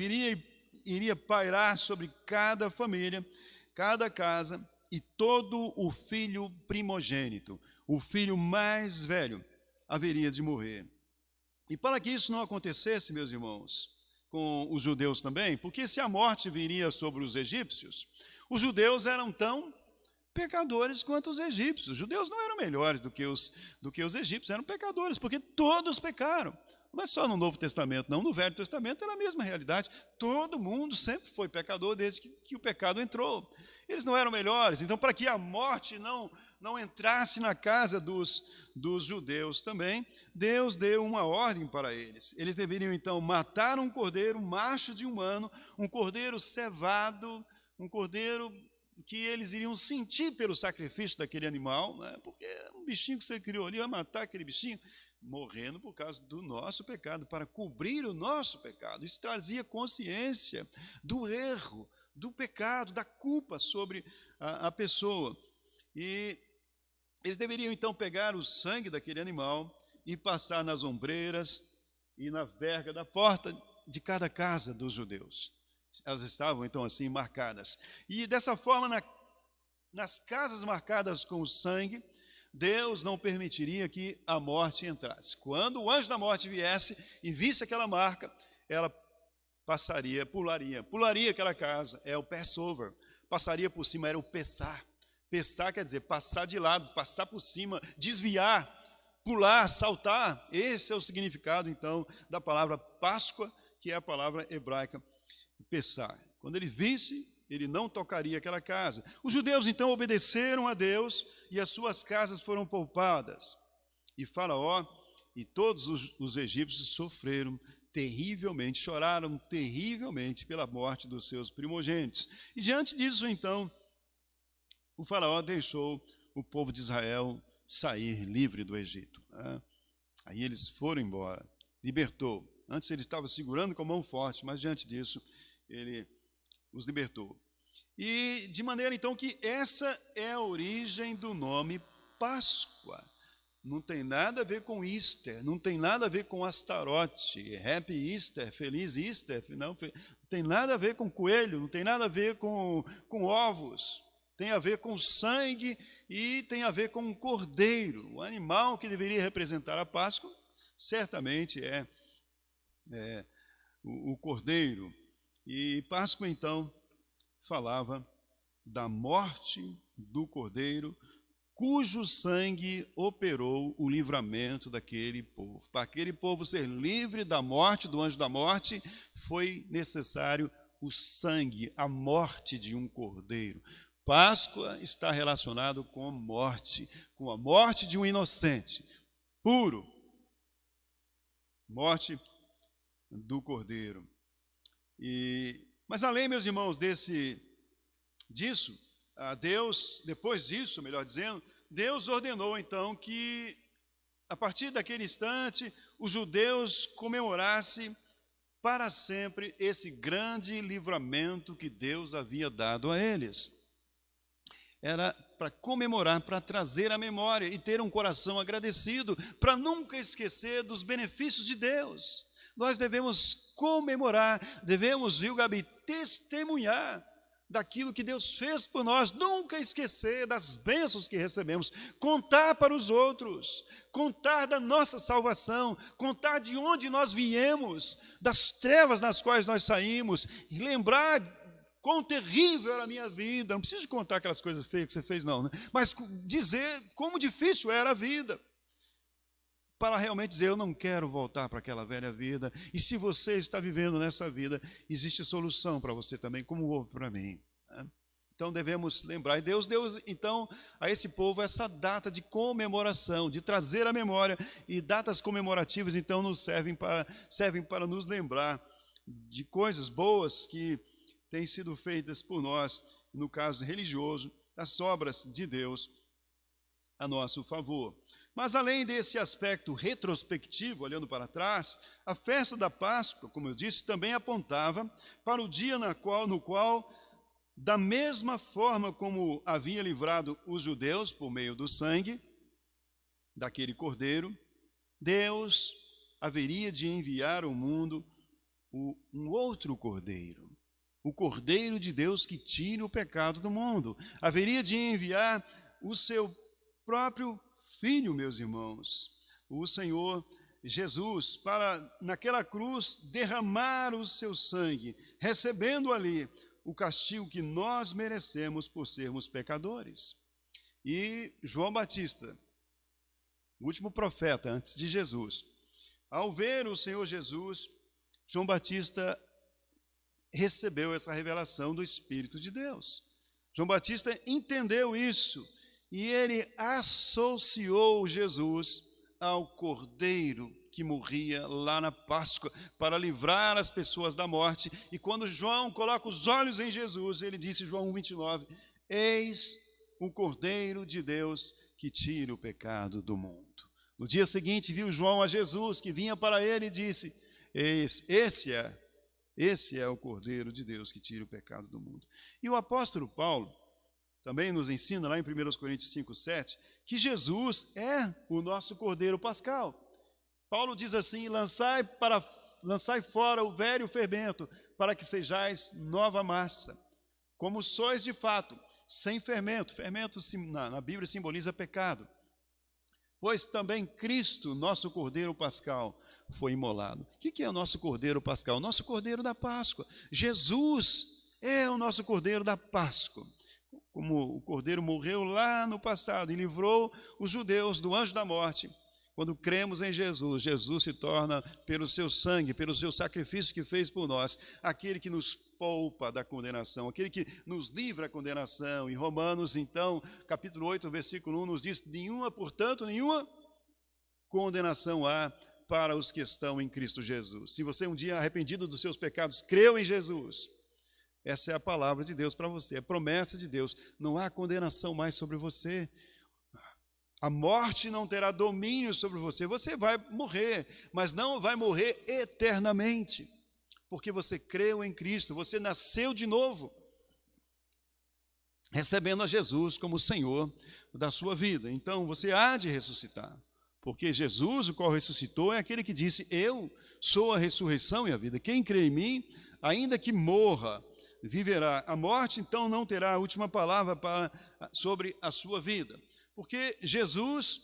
iria pairar sobre cada família, cada casa, e todo o filho primogênito, o filho mais velho, haveria de morrer. E para que isso não acontecesse, meus irmãos, com os judeus também, porque se a morte viria sobre os egípcios, os judeus eram tão pecadores quanto os egípcios. Os judeus não eram melhores do que os egípcios, eram pecadores, porque todos pecaram. Não é só no Novo Testamento, não. No Velho Testamento era a mesma realidade. Todo mundo sempre foi pecador desde que o pecado entrou. Eles não eram melhores. Então, para que a morte não entrasse na casa dos judeus também, Deus deu uma ordem para eles. Eles deveriam, então, matar um cordeiro macho de um ano, um cordeiro cevado, um cordeiro que eles iriam sentir pelo sacrifício daquele animal, né? Porque um bichinho que você criou ali, ia matar aquele bichinho, morrendo por causa do nosso pecado, para cobrir o nosso pecado. Isso trazia consciência do erro, do pecado, da culpa sobre a pessoa. E eles deveriam então pegar o sangue daquele animal e passar nas ombreiras e na verga da porta de cada casa dos judeus. Elas estavam então assim marcadas. E dessa forma, nas casas marcadas com o sangue, Deus não permitiria que a morte entrasse. Quando o anjo da morte viesse e visse aquela marca, ela pularia aquela casa, é o Passover, passaria por cima, era o Pessah. Pessah quer dizer passar de lado, passar por cima, desviar, pular, saltar. Esse é o significado então da palavra Páscoa, que é a palavra hebraica Pessah. Quando ele visse, ele não tocaria aquela casa. Os judeus então obedeceram a Deus e as suas casas foram poupadas. E Faraó e todos os egípcios sofreram terrivelmente, choraram terrivelmente pela morte dos seus primogênitos. E diante disso, então, o Faraó deixou o povo de Israel sair livre do Egito. Aí eles foram embora, libertou. Antes ele estava segurando com a mão forte, mas diante disso, ele os libertou. E de maneira então que essa é a origem do nome Páscoa. Não tem nada a ver com Easter, não tem nada a ver com Astarote, Happy Easter, Feliz Easter, não tem nada a ver com coelho, não tem nada a ver com ovos, tem a ver com sangue e tem a ver com um cordeiro. O animal que deveria representar a Páscoa certamente é o cordeiro. E Páscoa, então, falava da morte do cordeiro, cujo sangue operou o livramento daquele povo. Para aquele povo ser livre da morte, do anjo da morte, foi necessário o sangue, a morte de um cordeiro. Páscoa está relacionado com a morte de um inocente, puro. Morte do cordeiro. Mas além, meus irmãos, disso, Deus, depois disso, melhor dizendo, Deus ordenou então que, a partir daquele instante, os judeus comemorassem para sempre esse grande livramento que Deus havia dado a eles. Era para comemorar, para trazer a memória e ter um coração agradecido, para nunca esquecer dos benefícios de Deus. Nós devemos comemorar, devemos, viu, Gabi, testemunhar daquilo que Deus fez por nós, nunca esquecer das bênçãos que recebemos, contar para os outros, contar da nossa salvação, contar de onde nós viemos, das trevas nas quais nós saímos, e lembrar quão terrível era a minha vida. Não preciso contar aquelas coisas feias que você fez, não, né? Mas dizer como difícil era a vida, para realmente dizer, eu não quero voltar para aquela velha vida. E se você está vivendo nessa vida, existe solução para você também, como houve para mim, né? Então devemos lembrar. E Deus deu então a esse povo essa data de comemoração, de trazer a memória. E datas comemorativas então servem para nos lembrar de coisas boas que têm sido feitas por nós, no caso religioso, das obras de Deus a nosso favor. Mas além desse aspecto retrospectivo, olhando para trás, a festa da Páscoa, como eu disse, também apontava para o dia no qual, da mesma forma como havia livrado os judeus por meio do sangue daquele cordeiro, Deus haveria de enviar ao mundo um outro cordeiro, o cordeiro de Deus que tira o pecado do mundo. Haveria de enviar o seu próprio Filho, meus irmãos, o Senhor Jesus, para naquela cruz derramar o seu sangue, recebendo ali o castigo que nós merecemos por sermos pecadores. E João Batista, o último profeta antes de Jesus, ao ver o Senhor Jesus, João Batista recebeu essa revelação do Espírito de Deus. João Batista entendeu isso e ele associou Jesus ao Cordeiro que morria lá na Páscoa para livrar as pessoas da morte. E quando João coloca os olhos em Jesus, ele disse, João 1:29, eis o Cordeiro de Deus que tira o pecado do mundo. No dia seguinte viu João a Jesus que vinha para ele e disse, esse é o Cordeiro de Deus que tira o pecado do mundo. E o apóstolo Paulo também nos ensina lá em 1 Coríntios 5:7 que Jesus é o nosso Cordeiro pascal. Paulo diz assim, lançai fora o velho fermento, para que sejais nova massa, como sois de fato, sem fermento. Fermento na Bíblia simboliza pecado. Pois também Cristo, nosso Cordeiro pascal, foi imolado. O que é o nosso Cordeiro pascal? O nosso Cordeiro da Páscoa. Jesus é o nosso Cordeiro da Páscoa. Como o Cordeiro morreu lá no passado e livrou os judeus do anjo da morte. Quando cremos em Jesus, Jesus se torna, pelo seu sangue, pelo seu sacrifício que fez por nós, aquele que nos poupa da condenação, aquele que nos livra da condenação. Em Romanos, então, capítulo 8, versículo 1, nos diz, portanto, nenhuma condenação há para os que estão em Cristo Jesus. Se você um dia arrependido dos seus pecados, creu em Jesus, essa é a palavra de Deus para você, é a promessa de Deus, não há condenação mais sobre você. A morte não terá domínio sobre você. Você vai morrer, mas não vai morrer eternamente, porque você creu em Cristo, você nasceu de novo, recebendo a Jesus como Senhor da sua vida. Então você há de ressuscitar, porque Jesus, o qual ressuscitou, é aquele que disse, eu sou a ressurreição e a vida. Quem crê em mim, ainda que morra, viverá. A morte, então, não terá a última palavra sobre a sua vida. Porque Jesus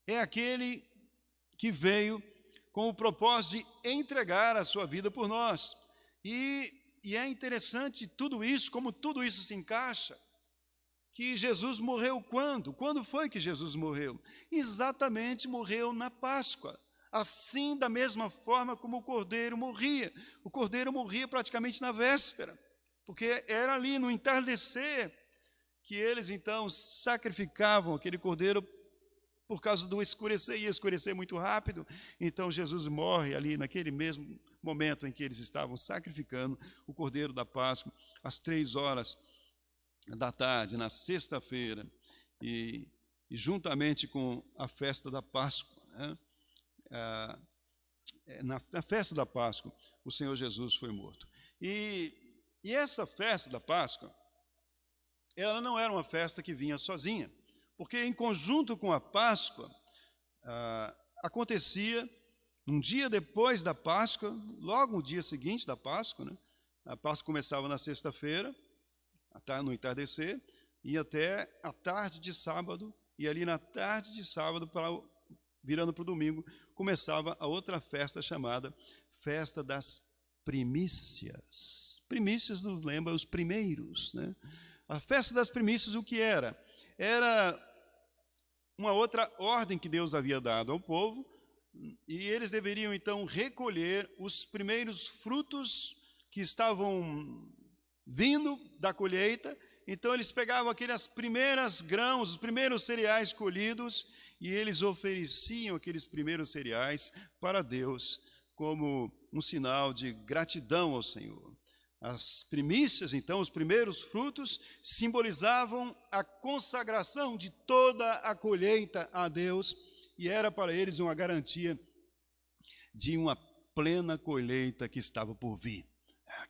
é aquele que veio com o propósito de entregar a sua vida por nós. E é interessante tudo isso, como tudo isso se encaixa, que Jesus morreu quando? Quando foi que Jesus morreu? Exatamente, morreu na Páscoa. Assim, da mesma forma como o Cordeiro morria. O Cordeiro morria praticamente na véspera, porque era ali no entardecer que eles então sacrificavam aquele cordeiro por causa do escurecer, ia escurecer muito rápido. Então Jesus morre ali naquele mesmo momento em que eles estavam sacrificando o cordeiro da Páscoa, às 3h da tarde, na sexta-feira, e juntamente com a festa da Páscoa, né? Na festa da Páscoa, o Senhor Jesus foi morto. E essa festa da Páscoa, ela não era uma festa que vinha sozinha, porque em conjunto com a Páscoa, acontecia, um dia depois da Páscoa, logo no dia seguinte da Páscoa, né? A Páscoa começava na sexta-feira, no entardecer, e até a tarde de sábado, e ali na tarde de sábado, virando para o domingo, começava a outra festa chamada Festa das Primícias. Primícias nos lembra os primeiros, né? A festa das primícias, o que era? Era uma outra ordem que Deus havia dado ao povo, e eles deveriam então recolher os primeiros frutos que estavam vindo da colheita. Então eles pegavam aqueles primeiros grãos, os primeiros cereais colhidos, e eles ofereciam aqueles primeiros cereais para Deus, como um sinal de gratidão ao Senhor. As primícias, então, os primeiros frutos, simbolizavam a consagração de toda a colheita a Deus, e era para eles uma garantia de uma plena colheita que estava por vir,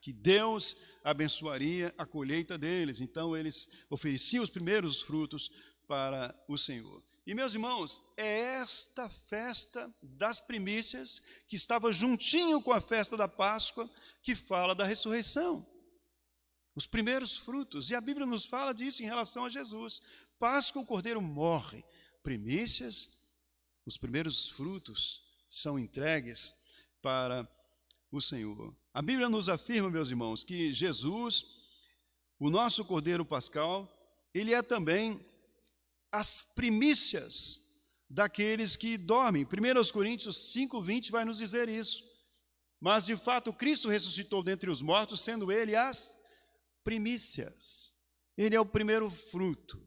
que Deus abençoaria a colheita deles. Então eles ofereciam os primeiros frutos para o Senhor. E, meus irmãos, é esta festa das primícias, que estava juntinho com a festa da Páscoa, que fala da ressurreição. Os primeiros frutos. E a Bíblia nos fala disso em relação a Jesus. Páscoa, o Cordeiro morre. Primícias, os primeiros frutos, são entregues para o Senhor. A Bíblia nos afirma, meus irmãos, que Jesus, o nosso Cordeiro pascal, ele é também as primícias daqueles que dormem. 1 Coríntios 5:20 vai nos dizer isso. Mas, de fato, Cristo ressuscitou dentre os mortos, sendo ele as primícias. Ele é o primeiro fruto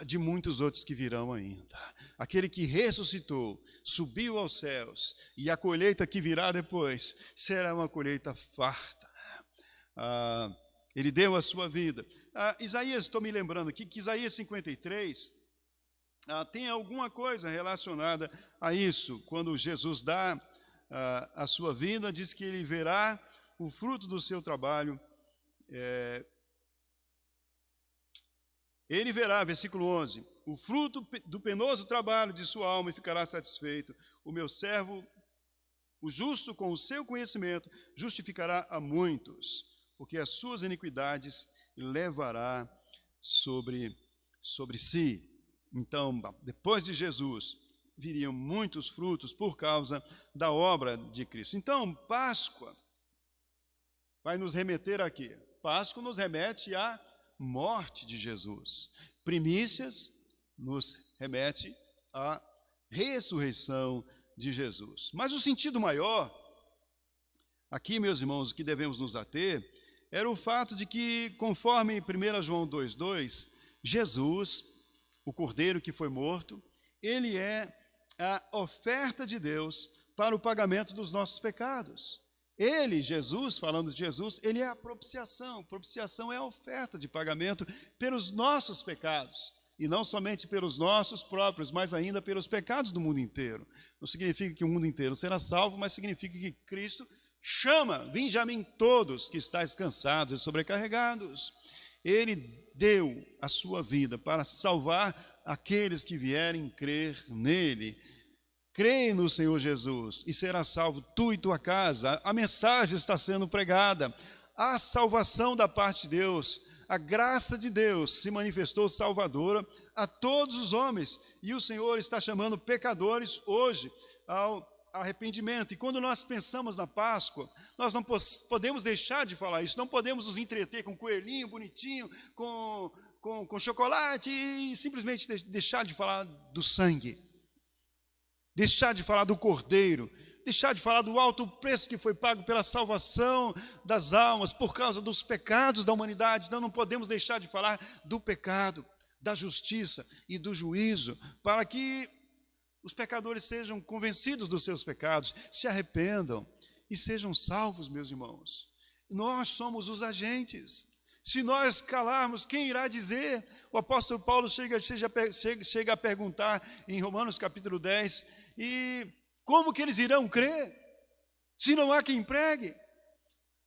de muitos outros que virão ainda. Aquele que ressuscitou, subiu aos céus, e a colheita que virá depois será uma colheita farta. Ele deu a sua vida. Isaías, estou me lembrando aqui que Isaías 53 tem alguma coisa relacionada a isso. Quando Jesus dá a sua vida, diz que ele verá o fruto do seu trabalho. Ele verá, versículo 11, o fruto do penoso trabalho de sua alma e ficará satisfeito. O meu servo, o justo, com o seu conhecimento, justificará a muitos, porque as suas iniquidades levará sobre si. Então, depois de Jesus, viriam muitos frutos por causa da obra de Cristo. Então, Páscoa vai nos remeter a quê? Páscoa nos remete à morte de Jesus. Primícias nos remete à ressurreição de Jesus. Mas o sentido maior, aqui, meus irmãos, o que devemos nos ater, era o fato de que, conforme 1 João 2,2, Jesus, o Cordeiro que foi morto, ele é a oferta de Deus para o pagamento dos nossos pecados. Ele, Jesus, falando de Jesus, ele é a propiciação. Propiciação é a oferta de pagamento pelos nossos pecados. E não somente pelos nossos próprios, mas ainda pelos pecados do mundo inteiro. Não significa que o mundo inteiro será salvo, mas significa que Cristo chama: vinde a mim todos que estáis cansados e sobrecarregados. Ele deu a sua vida para salvar aqueles que vierem crer nele. Crê no Senhor Jesus e será salvo tu e tua casa. A mensagem está sendo pregada. A salvação da parte de Deus, a graça de Deus se manifestou salvadora a todos os homens. E o Senhor está chamando pecadores hoje ao arrependimento. E quando nós pensamos na Páscoa, nós não podemos deixar de falar isso. Não podemos nos entreter com coelhinho bonitinho, com chocolate e simplesmente deixar de falar do sangue. Deixar de falar do Cordeiro, deixar de falar do alto preço que foi pago pela salvação das almas, por causa dos pecados da humanidade. Então não podemos deixar de falar do pecado, da justiça e do juízo, para que os pecadores sejam convencidos dos seus pecados, se arrependam e sejam salvos, meus irmãos. Nós somos os agentes. Se nós calarmos, quem irá dizer? O apóstolo Paulo chega a perguntar em Romanos capítulo 10, e como que eles irão crer, se não há quem pregue?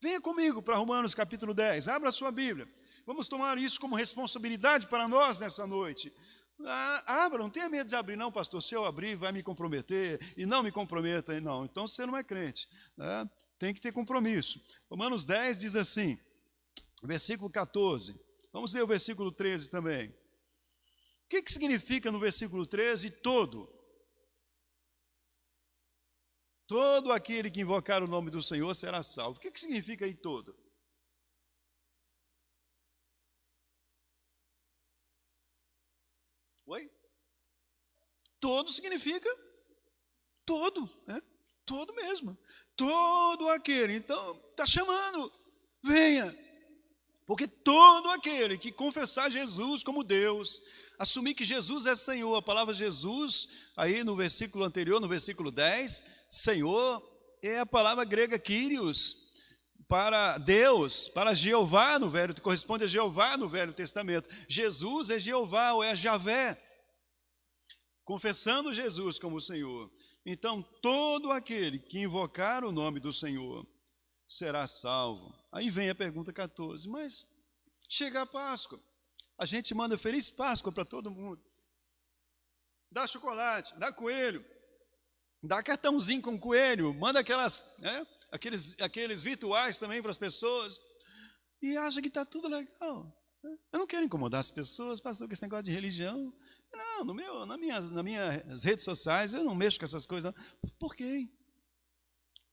Venha comigo para Romanos capítulo 10, abra a sua Bíblia. Vamos tomar isso como responsabilidade para nós nessa noite. Abra, não tenha medo de abrir, não, pastor. Se eu abrir, vai me comprometer, e não me comprometa, não. Então você não é crente, né? Tem que ter compromisso. Romanos 10 diz assim, versículo 14, vamos ler o versículo 13 também. O que significa no versículo 13 todo? Todo aquele que invocar o nome do Senhor será salvo. O que significa aí todo? Oi? Todo significa todo, né? Todo mesmo. Todo aquele. Então, está chamando, venha. Porque todo aquele que confessar Jesus como Deus, assumir que Jesus é Senhor, a palavra Jesus, aí no versículo anterior, no versículo 10, Senhor é a palavra grega Kyrios, para Deus, para Jeová no Velho, corresponde a Jeová no Velho Testamento. Jesus é Jeová ou é Javé, confessando Jesus como Senhor. Então, todo aquele que invocar o nome do Senhor será salvo. Aí vem a pergunta 14, mas chega a Páscoa, a gente manda Feliz Páscoa para todo mundo, dá chocolate, dá coelho, dá cartãozinho com coelho, manda aqueles virtuais também para as pessoas, e acha que está tudo legal. Eu não quero incomodar as pessoas, pastor, com esse negócio de religião. Não, nas minhas redes sociais eu não mexo com essas coisas. Não. Por quê?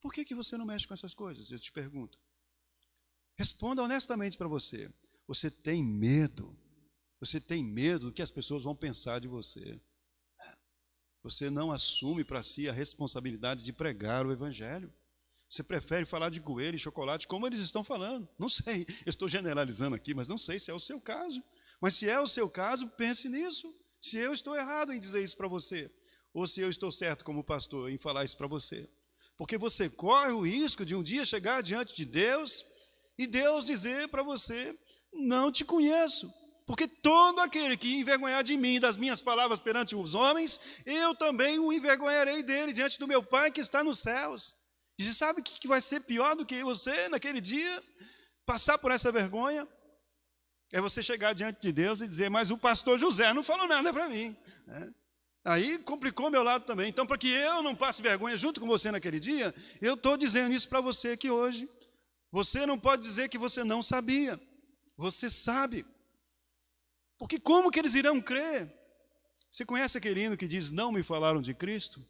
Por que você não mexe com essas coisas? Eu te pergunto. Responda honestamente para você. Você tem medo? Você tem medo do que as pessoas vão pensar de você? Você não assume para si a responsabilidade de pregar o Evangelho. Você prefere falar de coelho e chocolate, como eles estão falando. Não sei, eu estou generalizando aqui, mas não sei se é o seu caso. Mas se é o seu caso, pense nisso. Se eu estou errado em dizer isso para você, ou se eu estou certo como pastor em falar isso para você. Porque você corre o risco de um dia chegar diante de Deus e Deus dizer para você: não te conheço. Porque todo aquele que envergonhar de mim, das minhas palavras perante os homens, eu também o envergonharei dele diante do meu Pai que está nos céus. E você sabe o que vai ser pior do que você naquele dia passar por essa vergonha? É você chegar diante de Deus e dizer: mas o pastor José não falou nada para mim. Aí complicou meu lado também. Então, para que eu não passe vergonha junto com você naquele dia, eu estou dizendo isso para você aqui hoje. Você não pode dizer que você não sabia. Você sabe. Porque como que eles irão crer? Você conhece aquele hino que diz: não me falaram de Cristo?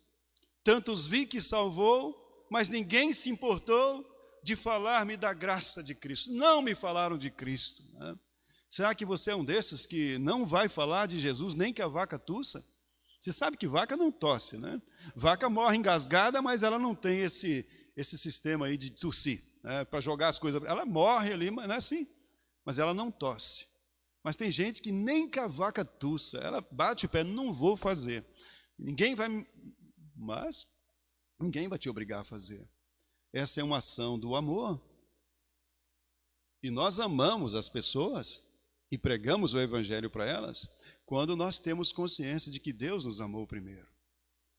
Tantos vi que salvou, mas ninguém se importou de falar-me da graça de Cristo. Não me falaram de Cristo. Será que você é um desses que não vai falar de Jesus nem que a vaca tussa? Você sabe que vaca não tosse, né? Vaca morre engasgada, mas ela não tem esse sistema aí de tossir, para jogar as coisas. Ela morre ali, mas não é assim. Mas ela não tosse. Mas tem gente que nem que a vaca tussa, ela bate o pé: não vou fazer. Ninguém vai te obrigar a fazer. Essa é uma ação do amor. E nós amamos as pessoas e pregamos o evangelho para elas quando nós temos consciência de que Deus nos amou primeiro.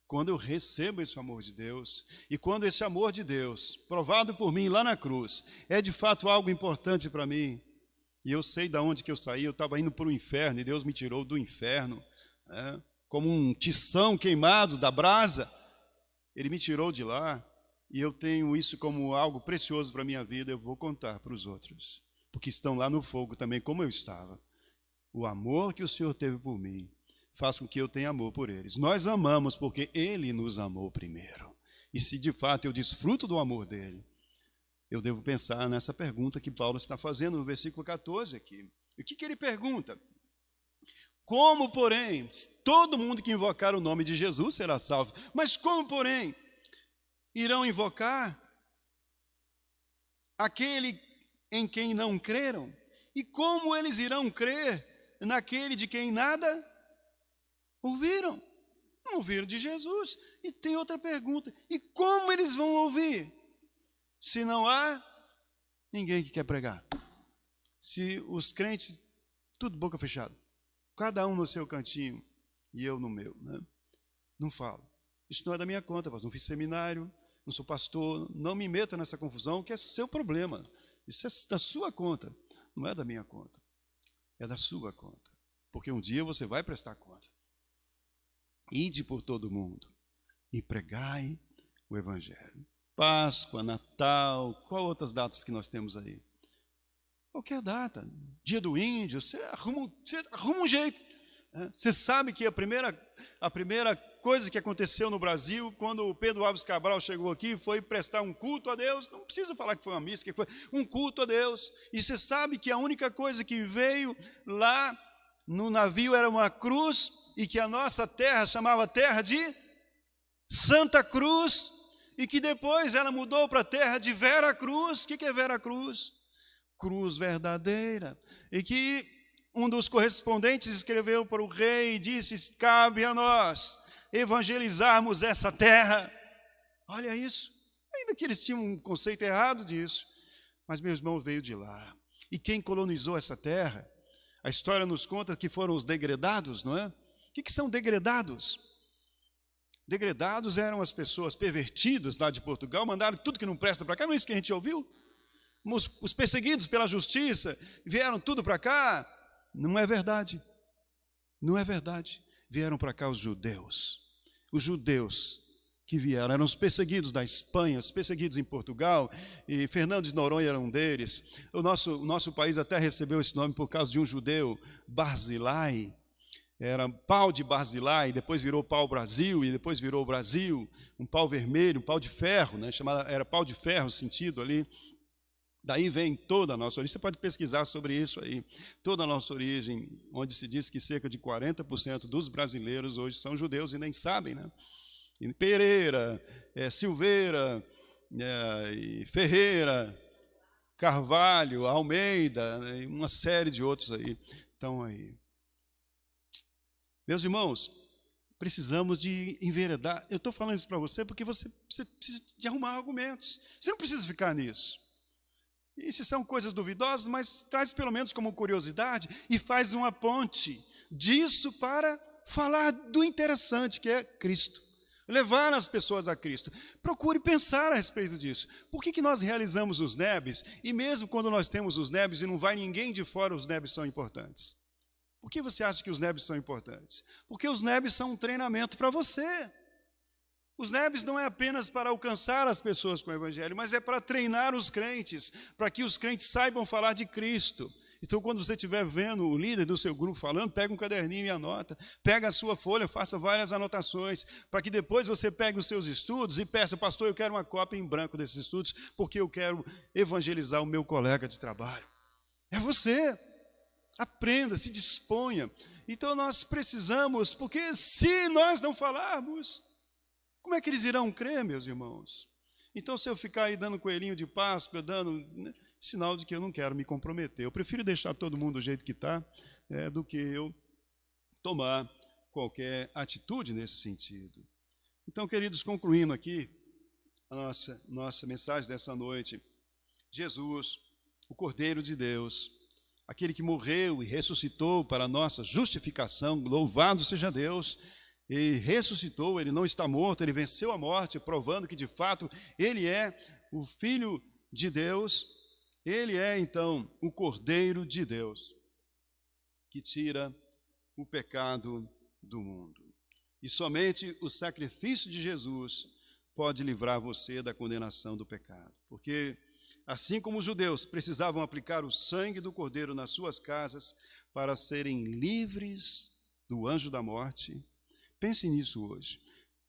Quando eu recebo esse amor de Deus, e quando esse amor de Deus, provado por mim lá na cruz, é de fato algo importante para mim, e eu sei de onde que eu saí, eu estava indo para o inferno, e Deus me tirou do inferno, como um tição queimado da brasa, Ele me tirou de lá, e eu tenho isso como algo precioso para a minha vida, eu vou contar para os outros, porque estão lá no fogo também, como eu estava. O amor que o Senhor teve por mim faz com que eu tenha amor por eles. Nós amamos porque Ele nos amou primeiro. E se de fato eu desfruto do amor dEle, eu devo pensar nessa pergunta que Paulo está fazendo no versículo 14 aqui. E o que ele pergunta? Como, porém, todo mundo que invocar o nome de Jesus será salvo. Mas como, porém, irão invocar aquele em quem não creram? E como eles irão crer naquele de quem nada ouviram? Não ouviram de Jesus. E tem outra pergunta: e como eles vão ouvir se não há ninguém que quer pregar? Se os crentes, tudo boca fechada, cada um no seu cantinho e eu no meu, não falo. Isso não é da minha conta, pastor. Não fiz seminário, não sou pastor, não me meta nessa confusão, que é seu problema. Isso é da sua conta, não é da minha conta, é da sua conta, porque um dia você vai prestar conta. Ide por todo mundo e pregai o evangelho. Páscoa, Natal, qual outras datas que nós temos aí? Qualquer data, dia do índio, você arruma um jeito. Você sabe que a primeira coisa que aconteceu no Brasil, quando o Pedro Álvares Cabral chegou aqui, foi prestar um culto a Deus. Não precisa falar que foi uma missa, que foi um culto a Deus. E você sabe que a única coisa que veio lá no navio era uma cruz, e que a nossa terra chamava terra de Santa Cruz, e que depois ela mudou para a terra de Vera Cruz. O que é Vera Cruz? Cruz verdadeira. E que um dos correspondentes escreveu para o rei e disse: cabe a nós evangelizarmos essa terra. Olha isso. Ainda que eles tinham um conceito errado disso, mas meu irmão veio de lá. E quem colonizou essa terra? A história nos conta que foram os degredados, não é? O que são degredados? Degredados eram as pessoas pervertidas lá de Portugal, mandaram tudo que não presta para cá. Não é isso que a gente ouviu? Os perseguidos pela justiça vieram tudo para cá. Não é verdade. Não é verdade. Vieram para cá os judeus. Os judeus que vieram eram os perseguidos da Espanha, os perseguidos em Portugal, e Fernando de Noronha era um deles. O nosso país até recebeu esse nome por causa de um judeu, Barzilai. Era pau de Barzilai, depois virou pau-brasil, e depois virou Brasil, um pau vermelho, um pau de ferro, era pau de ferro, sentido ali. Daí vem toda a nossa origem. Você pode pesquisar sobre isso aí. Toda a nossa origem, onde se diz que cerca de 40% dos brasileiros hoje são judeus e nem sabem, né? E Pereira, Silveira, e Ferreira, Carvalho, Almeida, e uma série de outros aí estão aí. Meus irmãos, precisamos de enveredar. Eu estou falando isso para você porque você precisa de arrumar argumentos. Você não precisa ficar nisso. E se são coisas duvidosas, mas traz pelo menos como curiosidade e faz uma ponte disso para falar do interessante que é Cristo. Levar as pessoas a Cristo. Procure pensar a respeito disso. Por que nós realizamos os NEBs e mesmo quando nós temos os NEBs e não vai ninguém de fora, os NEBs são importantes? Por que você acha que os NEBs são importantes? Porque os NEBs são um treinamento para você. Os NEBs não é apenas para alcançar as pessoas com o Evangelho, mas é para treinar os crentes, para que os crentes saibam falar de Cristo. Então, quando você estiver vendo o líder do seu grupo falando, pega um caderninho e anota, pega a sua folha, faça várias anotações, para que depois você pegue os seus estudos e peça, pastor, eu quero uma cópia em branco desses estudos, porque eu quero evangelizar o meu colega de trabalho. É você. Aprenda, se disponha. Então, nós precisamos, porque se nós não falarmos, como é que eles irão crer, meus irmãos? Então, se eu ficar aí dando coelhinho de Páscoa, dando sinal de que eu não quero me comprometer. Eu prefiro deixar todo mundo do jeito que está, do que eu tomar qualquer atitude nesse sentido. Então, queridos, concluindo aqui a nossa mensagem dessa noite, Jesus, o Cordeiro de Deus, aquele que morreu e ressuscitou para a nossa justificação, louvado seja Deus, e ressuscitou, ele não está morto, ele venceu a morte, provando que de fato ele é o Filho de Deus, ele é então o Cordeiro de Deus, que tira o pecado do mundo. E somente o sacrifício de Jesus pode livrar você da condenação do pecado, porque assim como os judeus precisavam aplicar o sangue do Cordeiro nas suas casas para serem livres do anjo da morte, pense nisso hoje.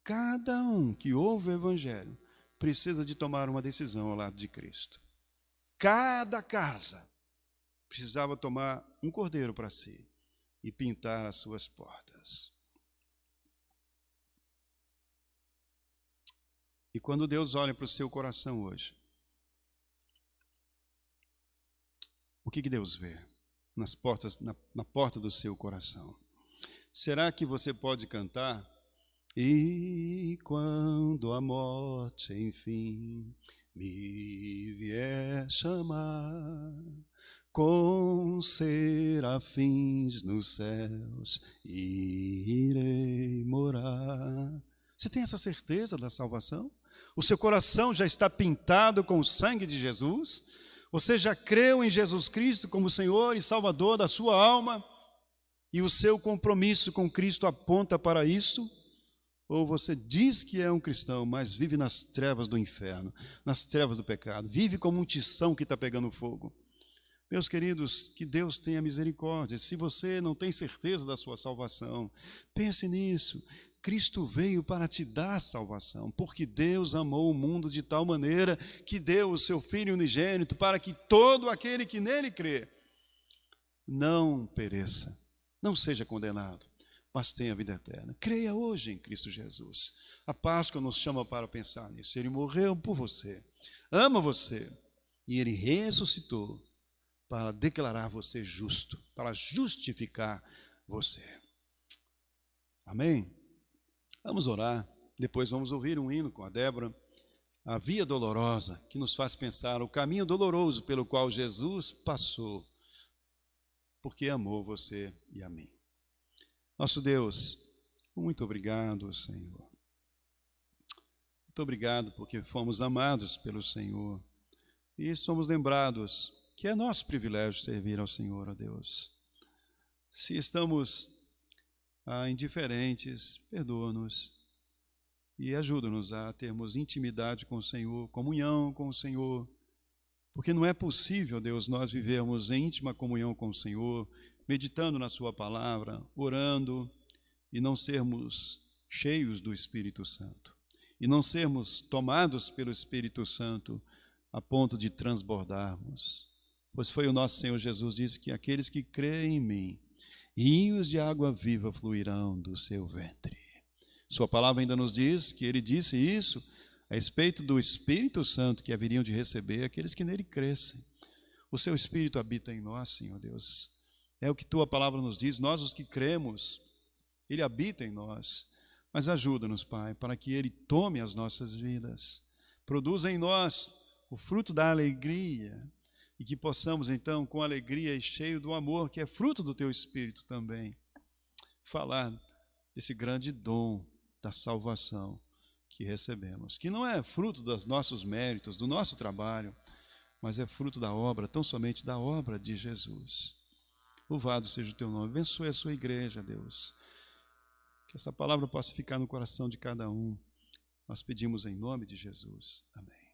Cada um que ouve o Evangelho precisa de tomar uma decisão ao lado de Cristo. Cada casa precisava tomar um cordeiro para si e pintar as suas portas. E quando Deus olha para o seu coração hoje, o que Deus vê nas portas, na porta do seu coração? Será que você pode cantar? E quando a morte, enfim, me vier chamar, com serafins nos céus irei morar. Você tem essa certeza da salvação? O seu coração já está pintado com o sangue de Jesus? Você já creu em Jesus Cristo como Senhor e Salvador da sua alma? E o seu compromisso com Cristo aponta para isso? Ou você diz que é um cristão, mas vive nas trevas do inferno, nas trevas do pecado, vive como um tição que está pegando fogo? Meus queridos, que Deus tenha misericórdia. Se você não tem certeza da sua salvação, pense nisso. Cristo veio para te dar salvação, porque Deus amou o mundo de tal maneira que deu o seu Filho unigênito para que todo aquele que nele crê não pereça, não seja condenado, mas tenha vida eterna. Creia hoje em Cristo Jesus. A Páscoa nos chama para pensar nisso. Ele morreu por você, ama você, e ele ressuscitou para declarar você justo, para justificar você. Amém? Vamos orar, depois vamos ouvir um hino com a Débora, a via dolorosa, que nos faz pensar o caminho doloroso pelo qual Jesus passou, porque amou você e a mim. Nosso Deus, muito obrigado, Senhor. Muito obrigado porque fomos amados pelo Senhor e somos lembrados que é nosso privilégio servir ao Senhor, ó Deus. Se estamos indiferentes, perdoa-nos e ajuda-nos a termos intimidade com o Senhor, comunhão com o Senhor, porque não é possível, Deus, nós vivermos em íntima comunhão com o Senhor, meditando na sua palavra, orando e não sermos cheios do Espírito Santo e não sermos tomados pelo Espírito Santo a ponto de transbordarmos, pois foi o nosso Senhor Jesus disse que aqueles que creem em mim, rios de água viva fluirão do seu ventre. Sua palavra ainda nos diz que ele disse isso a respeito do Espírito Santo que haveriam de receber aqueles que nele crescem. O seu Espírito habita em nós, Senhor Deus. É o que tua palavra nos diz, nós os que cremos, ele habita em nós. Mas ajuda-nos, Pai, para que ele tome as nossas vidas, produza em nós o fruto da alegria, e que possamos então, com alegria e cheio do amor, que é fruto do teu Espírito também, falar desse grande dom da salvação que recebemos, que não é fruto dos nossos méritos, do nosso trabalho, mas é fruto da obra, tão somente da obra de Jesus. Louvado seja o teu nome, abençoe a sua igreja, Deus, que essa palavra possa ficar no coração de cada um. Nós pedimos em nome de Jesus. Amém.